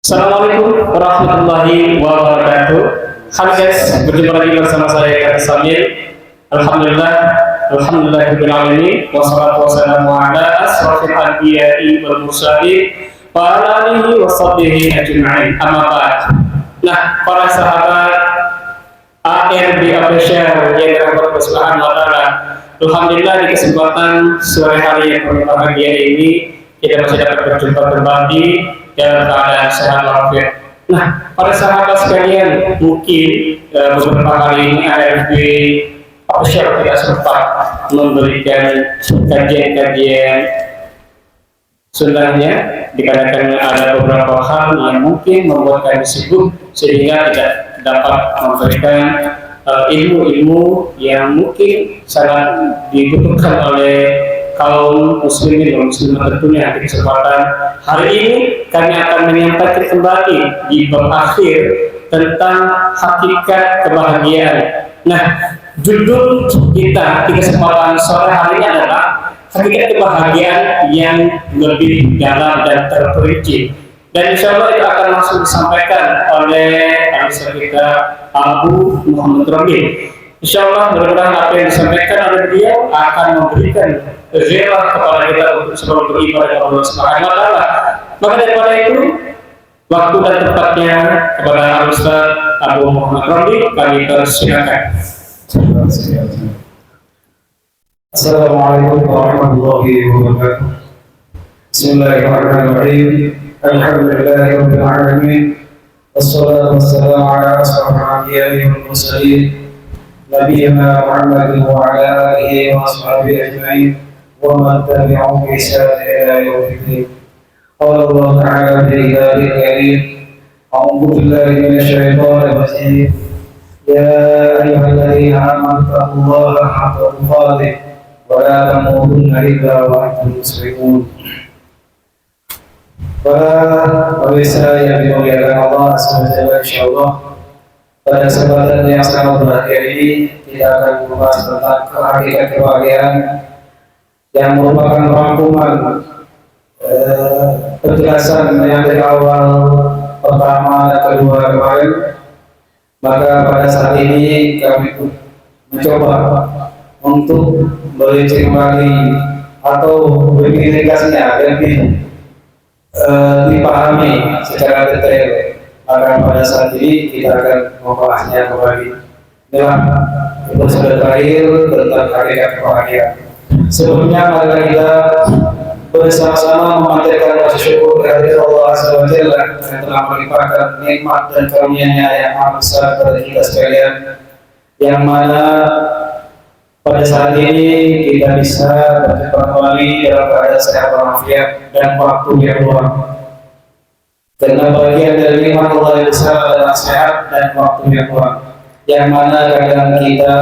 Assalamualaikum warahmatullahi wabarakatuh. Halo guys, berjumpa lagi bersama saya Kak Samir. Alhamdulillahirabbil alamin wassalatu wassalamu ala asrofil anbiya'i wal mursalin wa ala alihi washabbihi ajma'in. Amma ba'd. Nah, para sahabat ARB Official yang dirahmati Allah Subhanahu wa taala. Alhamdulillah di kesempatan sore hari yang berbahagia ini kita masih dapat berjumpa kembali dalam keadaan sehat walafiat. Nah, para sahabat sekalian, mungkin beberapa kali ini ARB Official tidak sempat memberikan kajian-kajian sunnahnya dikarenakan ada beberapa hal yang mungkin membuat kami sibuk sehingga tidak dapat memberikan ilmu-ilmu yang mungkin sangat dibutuhkan oleh kaum muslimin dan muslimah tentunya. Di kesempatan hari ini kami akan menyampaikan kembali di bab akhir tentang hakikat kebahagiaan. Nah, judul kita di kesempatan sore hari ini adalah hakikat kebahagiaan yang lebih dalam dan terperinci. Dan insya Allah itu akan langsung disampaikan oleh analisa kita Abu Muhammad Rabi. Insya Allah mudah-mudahan apa yang disampaikan oleh beliau akan memberikan rezeki kepada kita untuk selalu beribadah kepada Allah Subhanahu wa taala. Maka daripada itu, waktu dan tempatnya kepada Ustaz Abu Muhammad Rabi kami persilakan. Assalamualaikum warahmatullahi wabarakatuh. Bismillahirrahmanirrahim. Alhamdulillahirabbil alamin. Wassalatu wassalamu ala asyrafil anbiya'i wal mursalin. Nabiyyina Muhammadin wa ala alihi wa ashabihi ajma'in wa man tabi'ahum bi ihsan ila yaumil din. Qala Allah ta'ala fi kitabihil karim. A'udzu billahi minasy syaithanir rajim. Ya ayyuhalladzina amanu taqullaha haqqa tuqatih wa la tamutunna illa wa antum muslimun. Para pemirsa yang dimuliakan Allah SWT, insyaallah pada kesempatan yang sangat berbahagia ini kita akan membahas tentang hakikat kebahagiaan yang merupakan rangkuman penjelasan yang dari awal pertama dan kedua kemarin. Maka pada saat ini kami mencoba untuk merinci kembali atau berimplikasinya lebih dipahami secara detail. Maka pada saat ini kita akan membahasnya kembali. Inilah episode terakhir tentang hakikat kebahagiaan. Sebelumnya mari kita bersama-sama memanjatkan rasa syukur kehadirat Allah SWT yang telah melimpahkan nikmat dan karunia-Nya yang amat besar kepada kita sekalian, yang mana pada saat ini kita bisa berjumpa kembali dalam keadaan sehat walafiat dan waktu yang luang. Karena bagian dari nikmat Allah yang besar adalah sehat dan waktu yang luang, yang mana kadang kita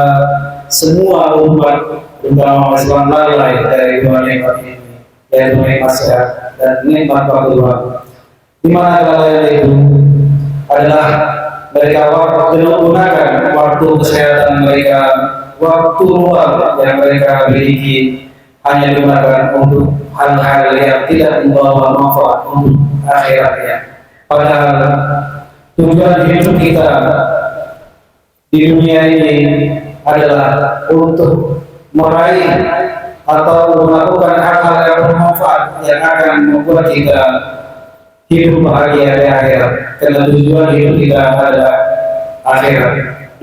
semua umat terutama Islam lalai dari dua nikmat ini, yaitu nikmat sehat dan nikmat waktu luang. Di mana lalai itu adalah mereka menggunakan waktu kesehatan mereka, waktu luang yang mereka miliki hanya digunakan untuk hal-hal yang tidak membawa manfaat untuk akhiratnya. Padahal tujuan hidup kita di dunia ini adalah untuk meraih atau melakukan hal-hal yang bermanfaat yang akan membuat kita hidup bahagia di akhirat. Karena tujuan hidup kita adalah akhirat.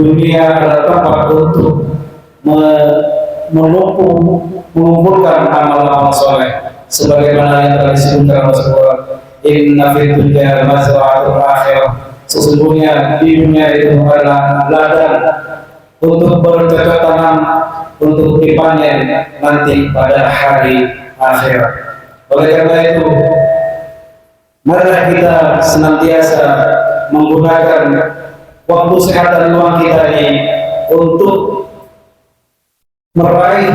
Dunia adalah tempat untuk mengumpulkan amal-amal soleh, sebagaimana yang telah disebutkan Rasulullah, inna fid dunya mazra'atul akhirah. Sesungguhnya di dunia itu adalah ladang untuk bercocok tanam, untuk dipanen nanti pada hari akhirat. Oleh karena itu, marilah kita senantiasa menggunakan waktu sehat dan luang kita ini untuk meraih,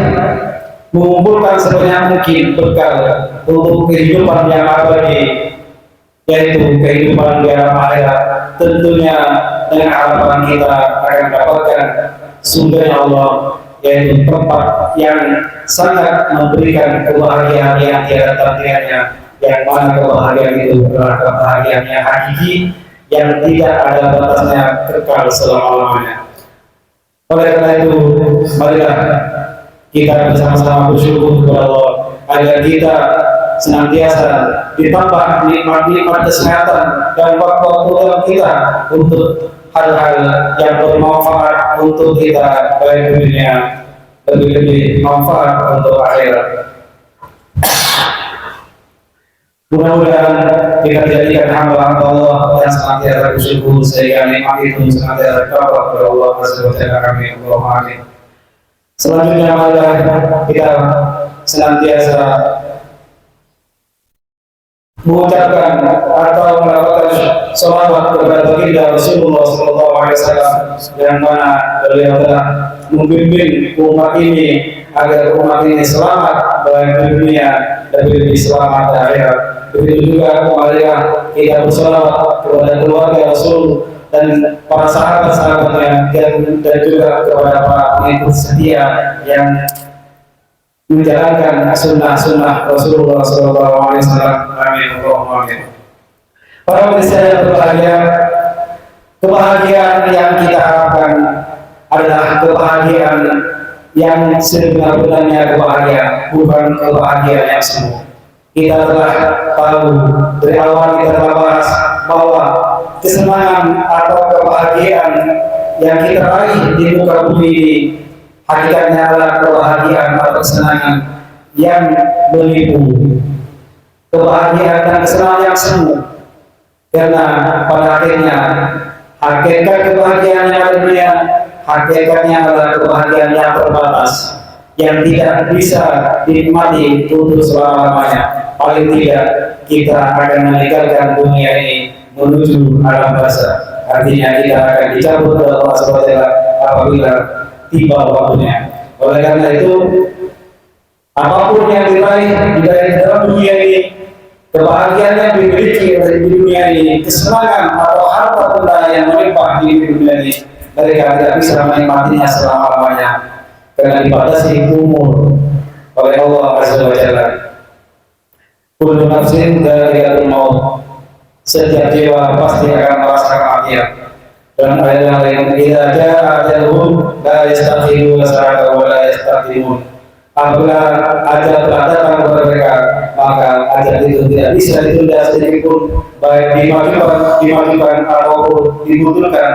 mengumpulkan sebanyak mungkin bekal untuk kehidupan yang abadi, yaitu kehidupan di alam akhirat. Tentunya dengan harapan kita akan mendapatkan surga Allah, yaitu tempat yang sangat memberikan kebahagiaan yang tiada tandingannya yang mana kebahagiaan itu adalah kebahagiaan yang hakiki yang tidak ada batasnya, kekal selama-lamanya. Oleh karena itu, marilah kita bersama-sama bersyukur kepada Allah agar kita senantiasa ditambah nikmat-nikmat kesehatan dan waktu-waktu kita untuk hal-hal yang bermanfaat untuk kita, baik di dunia, lebih-lebih manfaat untuk akhirat. Mudah-mudahan kita jadikan hamba Allah yang senantiasa bersyukur sehingga nikmat itu senantiasa dapat kepada Allah Subhanahu kami. Allahumma amin. Selanjutnya marilah kita senantiasa mengucapkan atau melakukan sholawat kepada baginda Rasulullah SAW yang mana beliau telah membimbing umat ini agar umat ini selamat baik di dunia dan lebih selamat di akhirat. Begitu juga marilah kita bersolawat kepada keluarga Rasul dan para sahabat-sahabatnya dan juga kepada para pengikut setia yang menjalankan sunnah-sunnah Rasulullah SAW. Amin. Allahumma amin. Para pemirsa yang berbahagia, kebahagiaan yang kita harapkan adalah kebahagiaan yang sebenar-benarnya kebahagiaan, bukan kebahagiaan yang semu. Kita telah tahu dari awal kita telah bahas bahwa kesenangan atau kebahagiaan yang kita raih di muka bumi ini hakikatnya adalah kebahagiaan atau kesenangan yang menipu, kebahagiaan dan kesenangan yang semu. Karena pada akhirnya hakikat kebahagiaan yang ada di dunia hakikatnya adalah kebahagiaan yang terbatas yang tidak bisa dinikmati untuk selama-lamanya. Paling tidak kita akan meninggalkan dunia ini menuju alam barzakh. Artinya kita akan dicabut oleh Allah SWT apabila tiba waktunya. Oleh karena itu, apapun yang diraih di dalam dunia ini, kebahagiaan yang dimiliki di dunia ini, kesenangan atau harta benda yang melimpah di dunia ini, mereka tidak bisa menikmatinya selama-lamanya karena dibatasi umur oleh Allah Azza wa Jalla. Kullu nafsin dha'iqatul maut. Setiap jiwa pasti akan merasakan kematian. Dan ayat yang lain, idza jaa ajaluhum la yastakhiruna sa'atan wa la yastaqdimun. Apabila ajal telah datang kepada mereka, maka ajal itu tidak bisa ditunda sedikit pun, baik dimajukan ataupun dibundurkan,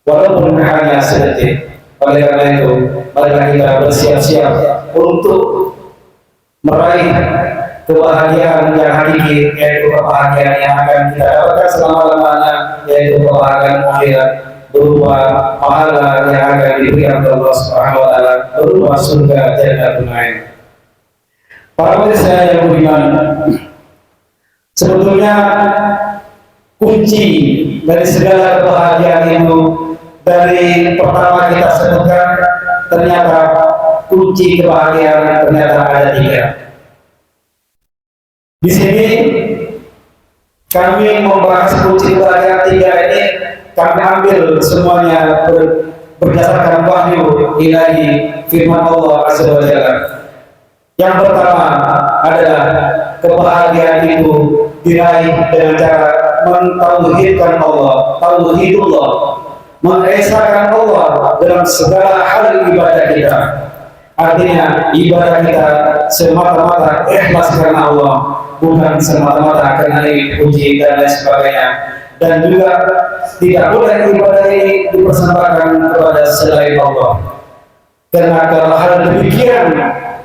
walaupun hanya sedetik. Oleh karena itu, marilah kita bersiap-siap untuk meraih kebahagiaan yang hakiki, yaitu kebahagiaan yang akan kita dapatkan selama-lamanya, yaitu kebahagiaan akhirat berupa pahala yang akan diberikan oleh Allah Subhanahu wa taala berupa surga Jannatul Na'im. Para pemirsa yang beriman, sebetulnya kunci dari segala kebahagiaan itu dari pertama kita sebutkan, ternyata kunci kebahagiaan ternyata ada 3. Di sini kami membahas kunci kebahagiaan 3 ini, kami ambil semuanya berdasarkan wahyu ilahi firman Allah Azza wa Jalla. Yang pertama adalah kebahagiaan itu diraih dengan cara mentauhidkan Allah, tauhidullah, mengesahkan Allah dalam segala hal ibadah kita. Artinya ibadah kita semata-mata ikhlas karena Allah, bukan semata-mata karena puji dan lain sebagainya. Dan juga tidak boleh ibadah ini dipersembahkan kepada selain Allah. Karena kalau hal demikian,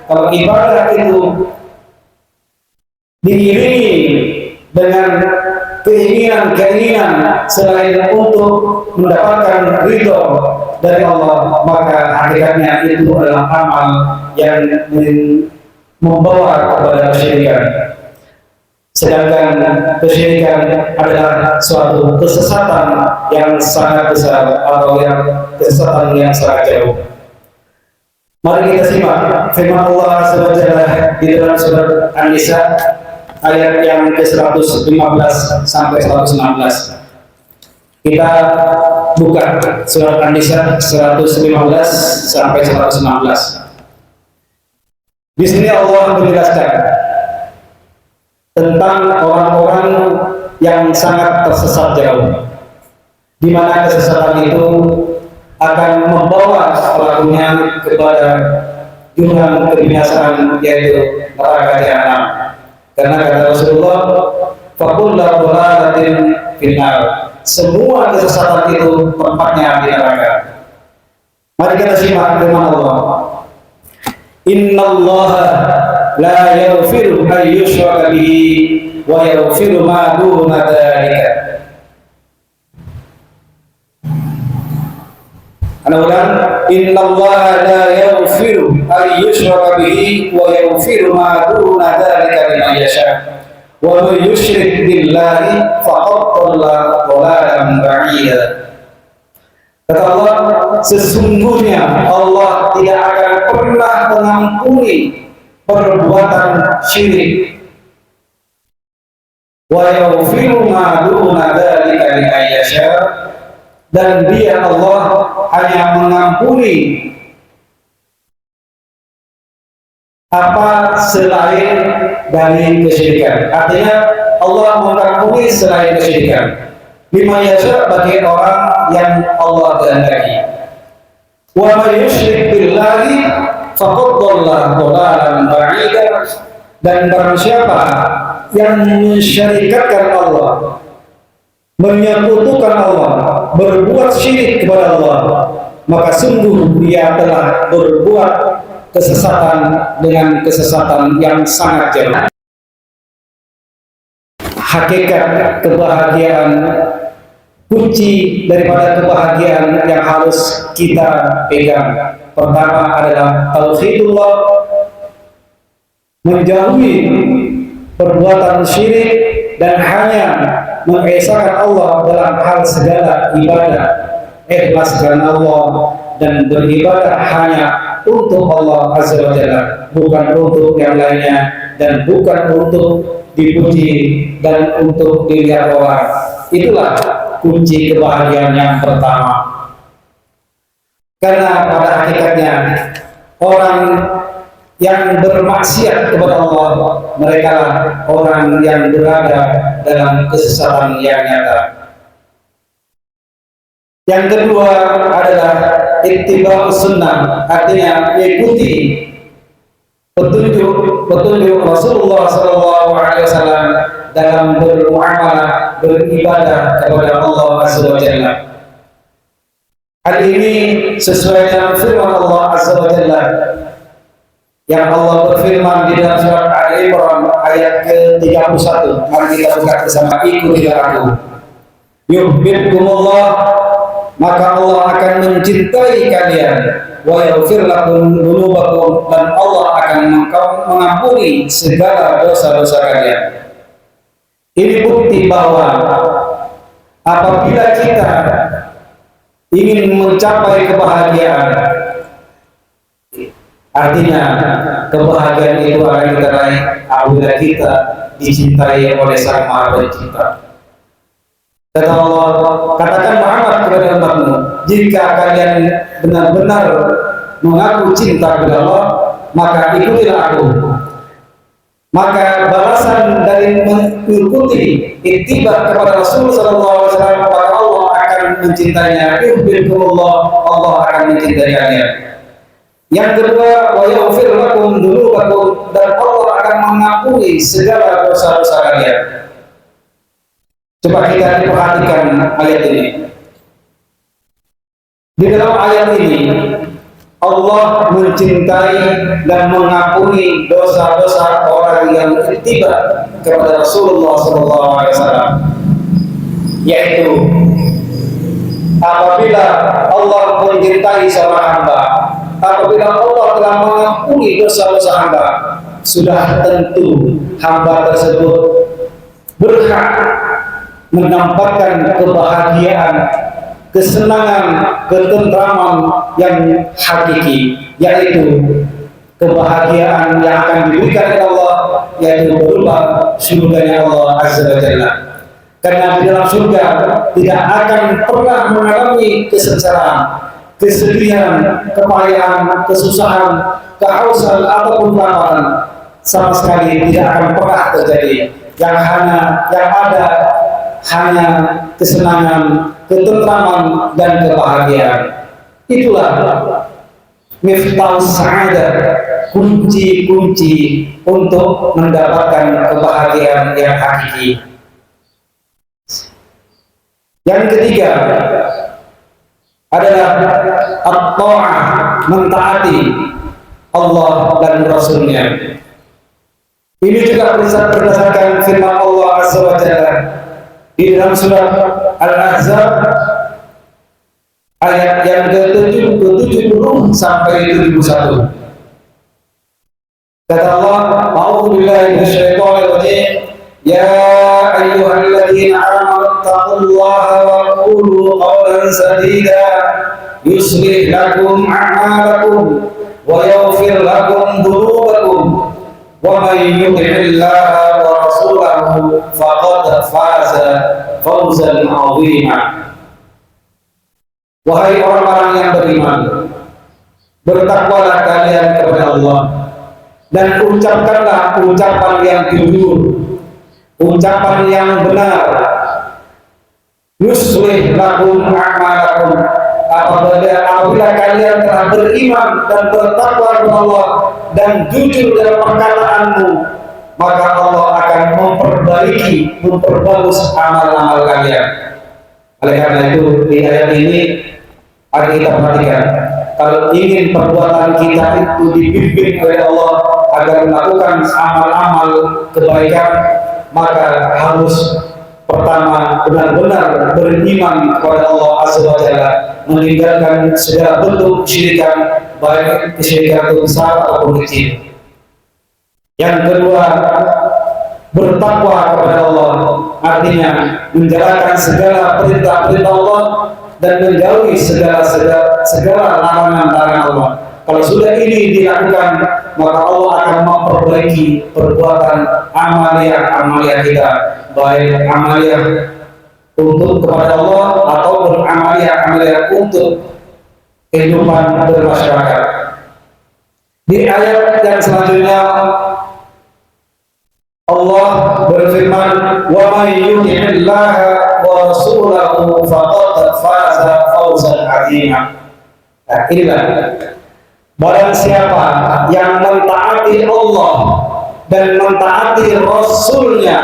kalau ibadah itu diiringi dengan keinginan selain untuk mendapatkan ridho dari Allah, maka hakikatnya itu adalah amal yang membawa kepada kesyirikan. Sedangkan kesyirikan adalah suatu kesesatan yang sangat besar atau kesesatan yang sangat jauh. Mari kita simak firman Allah SWT di dalam surat An-Nisa ayat yang ke-115 sampai 116. Kita buka surat An-Nisa 115 sampai 116. Di sini Allah menjelaskan, tentang orang-orang yang sangat tersesat jauh, di mana kesesatan itu akan membawa pelakunya kepada jurang kebinasaan, yaitu neraka jahanam. Karena kata Rasulullah, "Fakullu dhalalatin finnar." Semua kesesatan itu tempatnya di neraka. Mari kita simak firman Allah. Innallaha la yaghfiru an yushraka bihi wa yaghfiru ma duna dzalika. Ana ulang, innallaha la yaghfiru an yushraka bihi wa yaghfiru ma duna dzalika liman yasha. Wa man yusyrik billahi faqad dhalla dhalalan ba'ida. Kata Allah, sesungguhnya Allah tidak akan pernah mengampuni perbuatan syirik. Wa yaghfiru ma duna dzalika liman yasha, dan Dia Allah hanya mengampuni apa selain dari kesyirikan. Artinya Allah mengampuni selain kesyirikan. Lima yasha, bagi orang yang Allah kehendaki. Wa may yusyrik billahi faqad dhalla dhalalan ba'ida, dan barang siapa yang mensyirikatkan Allah, menyekutukan Allah, berbuat syirik kepada Allah, maka sungguh dia telah berbuat kesesatan dengan kesesatan yang sangat jauh. Hakikat kebahagiaan, kunci daripada kebahagiaan yang harus kita pegang, pertama adalah tauhidullah, menjauhi perbuatan syirik dan hanya mengesahkan Allah dalam hal segala ibadah, ikhlas karena Allah dan beribadah hanya untuk Allah Azza wa Jalla, bukan untuk yang lainnya dan bukan untuk dipuji dan untuk dilihat orang. Itulah kunci kebahagiaan yang pertama. Karena pada hakikatnya orang yang bermaksiat kepada Allah, mereka lah orang yang berada dalam kesesatan yang nyata. Yang kedua adalah ittiba'us sunnah, artinya mengikuti petunjuk Rasulullah SAW dalam bermuamalah, beribadah kepada Allah Azza wa Jalla. Hal ini sesuai dengan firman Allah Azza wa Jalla yang Allah berfirman di dalam surat Ali Imran ayat ke-31. Mari kita buka bersama, ikutilah aku. Yuhibbukumullah, maka Allah akan mencintai kalian, wa yaghfir lakum dzunubakum, dan Allah akan mengampuni segala dosa-dosa kalian. Ini bukti bahwa apabila kita ingin mencapai kebahagiaan, artinya kebahagiaan itu akan kita raih apabila kita dicintai oleh Sang Maha Pencipta. Kata Allah, katakan Muhammad kepada umatmu, jika kalian benar-benar mengaku cinta kepada Allah, maka ikutilah aku. Maka balasan dari mengikuti ittiba kepada Rasul sallallahu alaihi wasallam, maka Allah akan mencintainya. Yuhibbukumullah, Allah akan mencintai kalian. Yang kedua, wa yaghfir lakum dzunubakum, dan Allah akan mengampuni segala dosa-dosa kalian. Coba kita perhatikan ayat ini. Di dalam ayat ini Allah mencintai dan mengampuni dosa-dosa orang yang ittiba kepada Rasulullah SAW, yaitu apabila Allah mencintai seorang hamba, apabila Allah telah mengampuni dosa-dosa hamba, sudah tentu hamba tersebut berhak mendapatkan kebahagiaan, kesenangan, ketentraman yang hakiki, yaitu kebahagiaan yang akan diberikan oleh Allah, yaitu berupa surganya Allah Azza wa Jalla. Karena di dalam surga tidak akan pernah mengalami kesengsaraan, kesedihan, kepayahan, kesusahan, kehausan ataupun kelaparan, sama sekali tidak akan pernah terjadi. yang ada hanya kesenangan, ketentraman dan kebahagiaan. Itulah miftah sa'adah, kunci-kunci untuk mendapatkan kebahagiaan yang hakiki. Yang ketiga adalah at-ta'ah, mentaati Allah dan Rasulnya. Ini juga berdasarkan firman Allah Azza wa Jalla di dalam surat Al-Ahzab ayat yang ke-70 sampai 71. Kata Allah, "A'udzu billahi minasyaitonir rajim. Ya ayyuhalladzina amanu taqullaha wa qulu qawlan sadida yuslih lakum a'malakum wa yaghfir lakum dhunubakum wa may yuti'illaha wa rasulahu faqad faza fawzan 'azima." Wahai orang-orang yang beriman, bertakwalah kalian kepada Allah dan ucapkanlah ucapan yang jujur, ucapan yang benar. Yuslih lakum a'malakum, apabila kalian telah beriman dan bertakwa kepada Allah dan jujur dalam perkataanmu, maka Allah akan memperbagus amal-amal kalian. Oleh karena itu di ayat ini mari kita perhatikan, kalau ingin perbuatan kita itu dibimbing oleh Allah agar melakukan amal-amal kebaikan, maka harus pertama benar-benar beriman kepada Allah Azza wa Jalla, meninggalkan segala bentuk kesyirikan, baik kesyirikan itu besar ataupun kecil. Yang kedua, bertakwa kepada Allah, artinya menjalankan segala perintah-perintah Allah dan menjauhi segala larangan-larangan Allah. Kalau sudah ini dilakukan, maka Allah akan memperbaiki perbuatan amalia kita, baik amalia untuk kepada Allah ataupun amalia untuk kehidupan bermasyarakat. Di ayat yang selanjutnya Allah berfirman, "Wa may yuti'illaha wa rasulahu faqad faza fawzan 'azima." Nah, inilah barang siapa yang mentaati Allah dan mentaati Rasulnya,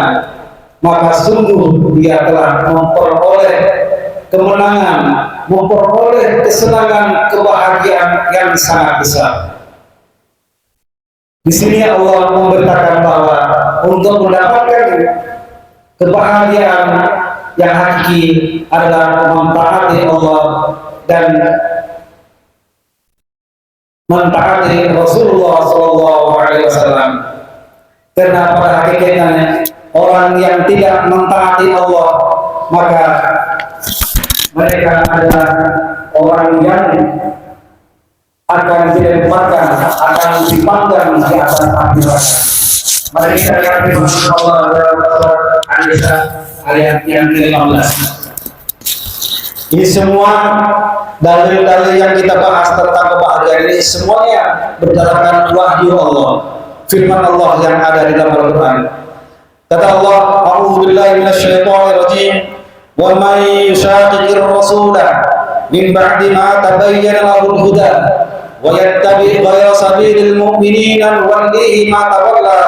maka sungguh dia telah memperoleh kemenangan, memperoleh kesenangan, kebahagiaan yang sangat besar. Di sini Allah memberitakan bahwa untuk mendapatkan kebahagiaan yang hakiki adalah mentaati Allah dan mentaati Rasulullah SAW. Karena pada hakikatnya orang yang tidak mentaati Allah, maka mereka adalah orang yang akan dilemparkan, akan dipanggang di atas api neraka. Mari kita lihat firman Allah dalam surat An-Nisa ayat yang ke-15. Ini semua dalil-dalil yang kita bahas tentang kebahagiaan ini semuanya berdasarkan wahyu Allah, firman Allah yang ada di dalam Al-Quran. Kata Allah, "A'udzu billahi minasyaitonir rajim. Wa may yushaqiqir rasulah min ba'di ma tabayyana lahul huda wa yattabi' ghayra sabilil mu'minina nuwallihi ma tawalla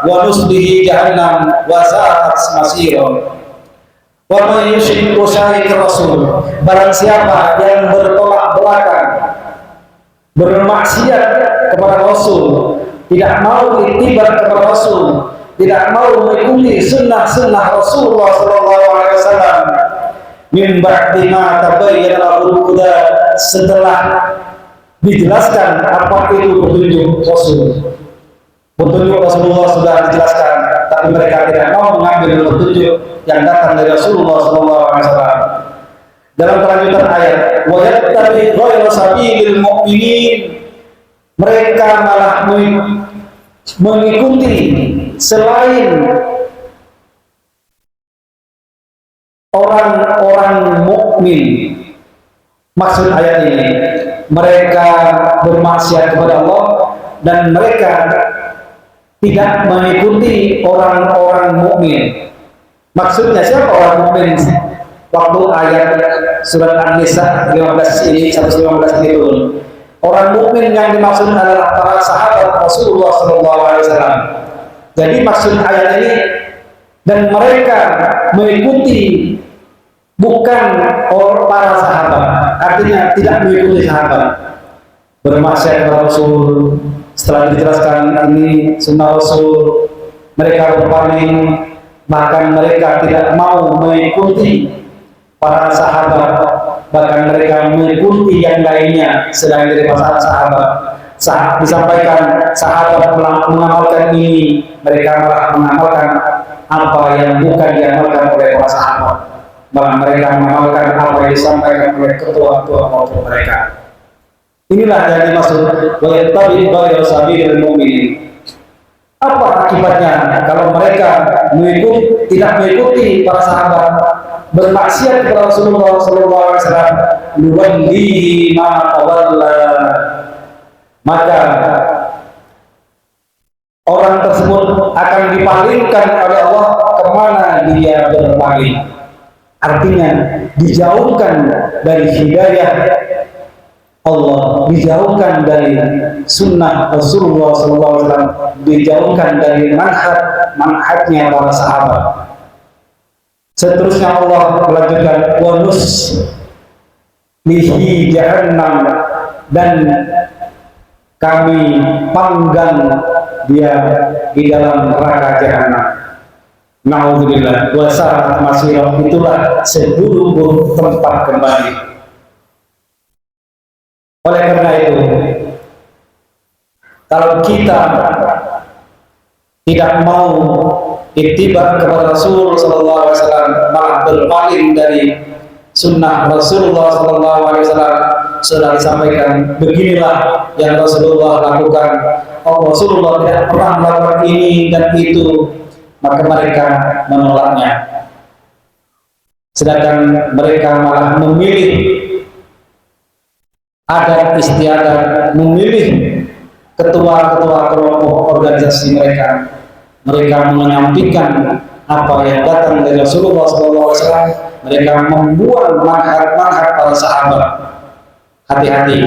wa nuslihi jahannam wa sa'at masira." Wa may yushaqiqir rasul, barang siapa yang bertolak belakang, bermaksiat kepada Rasul, tidak mau ittiba kepada Rasul, tidak mau mengikuti sunnah Rasulullah SAW, min ba'di ma tabayyana lahul huda, setelah dijelaskan apa itu petunjuk Rasul. Petunjuk Rasulullah sudah dijelaskan, tapi mereka tidak mau mengambil petunjuk yang datang dari Rasulullah SAW. Dalam kelanjutan ayat, wa yattabi ghayra sabilil mu'minin, mereka malah mengikuti selain orang-orang mukmin. Maksud ayat ini, mereka bermaksiat kepada Allah dan mereka tidak mengikuti orang-orang mukmin. Maksudnya siapa orang mukmin? Waktu ayat surat An-Nisa 15 ini 115 ini turun. Orang mukmin yang dimaksud adalah para sahabat Rasulullah SAW. Jadi maksud ayat ini, dan mereka mengikuti bukan orang para sahabat, artinya tidak mengikuti sahabat. Bermaksud Rasul, setelah dijelaskan ini sunnah Rasul, mereka berpaling, bahkan mereka tidak mau mengikuti para sahabat, bahkan mereka mengikuti yang lainnya selain dari para sahabat. Saat disampaikan sahabat mengamalkan ini, mereka malah mengamalkan apa yang bukan diamalkan oleh para sahabat. Malah mereka mengamalkan apa yang disampaikan oleh ketua-ketua maupun mereka. Inilah yang dimaksud wa yattabi' ghayra sabilil mu'minin. Apa akibatnya kalau mereka tidak mengikuti para sahabat, bermaksiat kepada Rasulullah SAW, nuwallihi ma tawalla, maka orang tersebut akan dipalingkan oleh Allah kemana dia berpaling. Artinya dijauhkan dari hidayah Allah, dijauhkan dari sunnah Rasulullah SAW, dijauhkan dari manhajnya para sahabat. Seterusnya Allah melanjutkan wanus lihi jahannam, dan kami panggang dia di dalam neraka jahannam. Na'udzubillah wa sa'at masirah, itulah seburuk-buruk tempat kembali. Oleh karena itu, kalau kita tidak mau ittiba kepada Rasul sallallahu alaihi wasallam, malah berpaling dari sunnah Rasulullah sallallahu alaihi wasallam, sudah disampaikan beginilah yang Rasulullah lakukan. Oh, Rasulullah tidak pernah melakukan ini dan itu, maka mereka menolaknya. Sedangkan mereka malah memilih adat istiadat, memilih ketua-ketua kelompok organisasi mereka. Mereka menyampaikan apa yang datang dari Rasulullah SAW. Mereka membuang manhaj para sahabat. Hati-hati.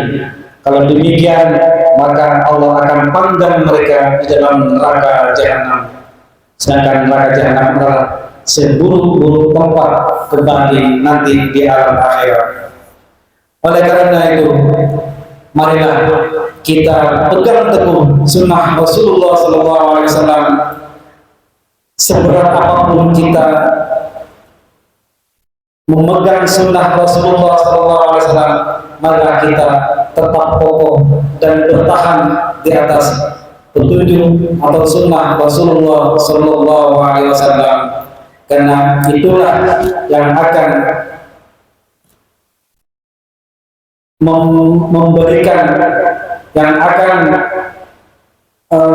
Kalau demikian, maka Allah akan panggang mereka di dalam neraka jahanam. Sedangkan neraka jahanam adalah seburuk-buruk tempat kembali nanti di alam akhirat. Oleh karena itu, marilah kita pegang teguh sunnah Rasulullah SAW. Seberat apapun kita memegang sunnah Rasulullah SAW, marilah kita tetap kokoh dan bertahan di atas petunjuk atau sunnah Rasulullah SAW, karena itulah yang akan memberikan, yang akan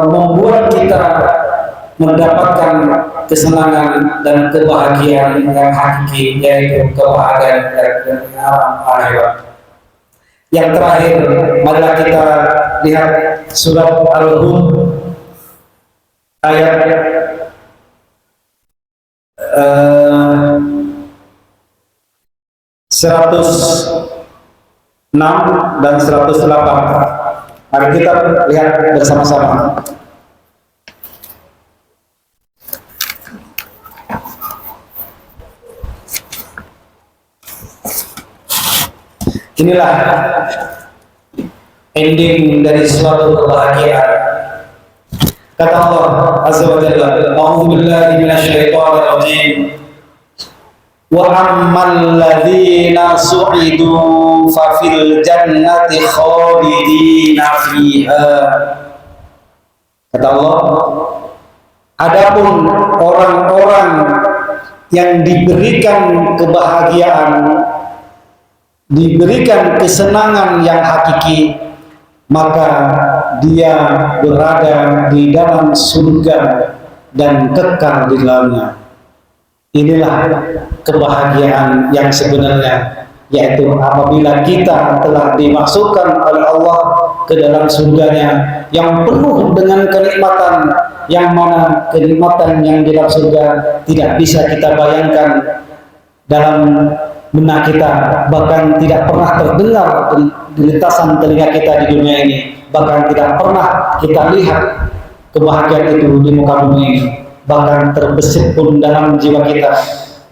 membuat kita mendapatkan kesenangan dan kebahagiaan yang hakiki, yaitu kebahagiaan dari alam akhirat. Yang terakhir, marilah kita lihat surat Al-Hud ayat 106 dan 108. Mari kita lihat bersama-sama. Inilah ending dari suatu kebahagiaan. Kata Allah Azza wa Jalla, "A'udzu billahi minasyaitonir rajim. Wa ammal ladzina su'idu fa fil jannati khalidina fiha." Kata Allah, adapun orang-orang yang diberikan kebahagiaan, diberikan kesenangan yang hakiki, maka dia berada di dalam surga dan kekal di dalamnya. Inilah kebahagiaan yang sebenarnya, yaitu apabila kita telah dimasukkan oleh Allah ke dalam surganya yang penuh dengan kenikmatan, yang mana kenikmatan yang di dalam surga tidak bisa kita bayangkan dalam benak kita, bahkan tidak pernah terdengar di lintasan telinga kita di dunia ini, bahkan tidak pernah kita lihat kebahagiaan itu di muka bumi ini, bahkan terbesit pun dalam jiwa kita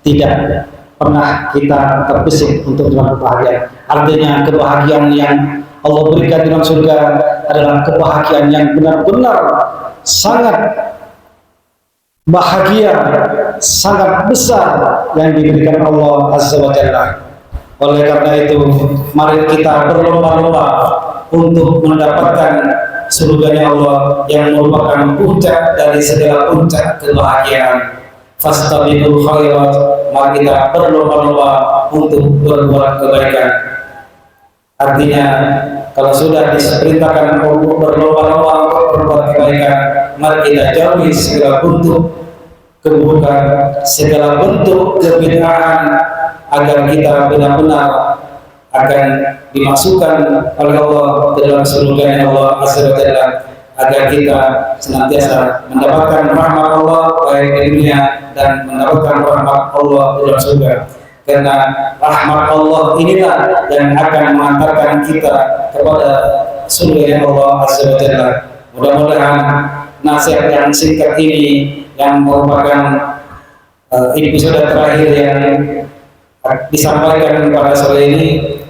tidak pernah kita terbesit untuk dengan kebahagiaan. Artinya kebahagiaan yang Allah berikan di dalam surga adalah kebahagiaan yang benar-benar sangat bahagia, sangat besar yang diberikan Allah Azza wa Jalla. Oleh karena itu, mari kita berlomba-lomba untuk mendapatkan surganya Allah yang merupakan puncak dari segala puncak kebahagiaan. Fastabiqul khairat, mari kita berlomba-lomba untuk berbuat kebaikan. Artinya, kalau sudah diperintahkan untuk berlomba-lomba untuk berbuat kebaikan, mari kita jauhi segala bentuk keburukan, segala bentuk kebid'ahan, agar kita benar-benar akan dimasukkan oleh Allah dalam surganya Allah Azza wa Jalla, agar kita senantiasa mendapatkan rahmat Allah baik di dunia dan mendapatkan rahmat Allah di dalam surga. Karena rahmat Allah inilah yang akan mengantarkan kita kepada surga Allah Azza wa Jalla. Mudah-mudahan nasihat yang singkat ini yang merupakan episode terakhir yang disampaikan pada sore ini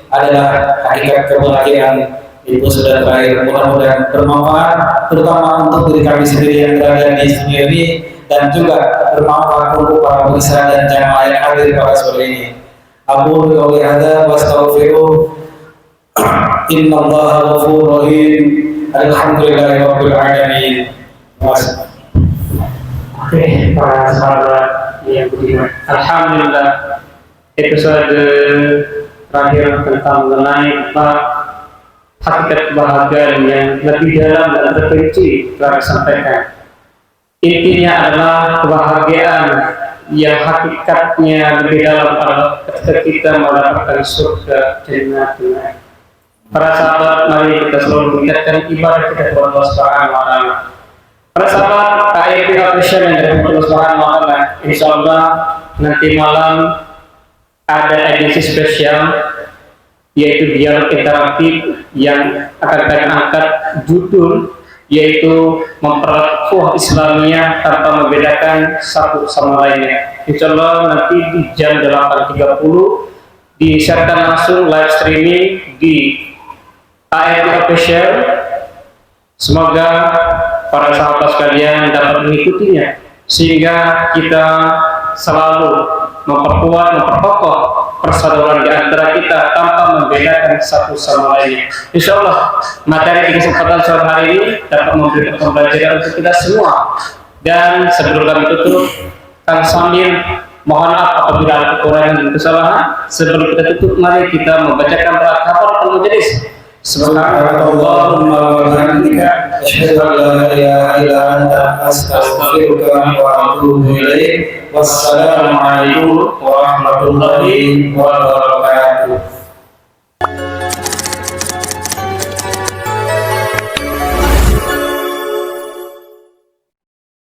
adalah hakikat kebahagiaan episode terakhir. Mudah-mudahan bermanfaat, terutama untuk diri kami sendiri yang berada di studio ini, dan juga bermanfaat untuk para pemirsa dan jamaah yang hadir pada sore ini. Aqulu qouli hadza wa astaghfiruh. Innallaha ghafurur rahim. Alhamdulillahirabbil alamin. Oke, para sahabat yang budiman, alhamdulillah episode terakhir tentang mengenai hakikat kebahagiaan yang lebih dalam dan terperinci telah disampaikan. Intinya adalah kebahagiaan yang hakikatnya lebih dalam adalah ketika kita mendapatkan surga jannah. Para sahabat, mari kita selalu meningkatkan ibadah kita kepada Allah Subhanahu wa taala. Para sahabat, KAIP Official yang dari Allah Subhanahu wa taala, insyaallah nanti malam ada edisi spesial, yaitu dialog interaktif yang akan kami angkat judul yaitu mempererat Islamiyah tanpa membedakan satu sama lainnya. Insyaallah nanti di jam 8.30 disiarkan langsung live streaming di KAIP Official. Semoga para sahabat sekalian dapat mengikutinya sehingga kita selalu memperkokoh persaudaraan di antara kita tanpa membedakan satu sama lainnya. Insyaallah materi di kesempatan sore hari ini dapat memberikan pembelajaran untuk kita semua. Dan sebelum kami tutup, Kang Samir mohon maaf apabila ada kekurangan dan kesalahan. Sebelum kita tutup, mari kita membacakan kafaratul majelis. Subhanallahumma wa bihamdika asyhadu an la ilaha illa anta astaghfiruka wa atubu ilaik. Wassalamualaikum warahmatullahi wabarakatuh.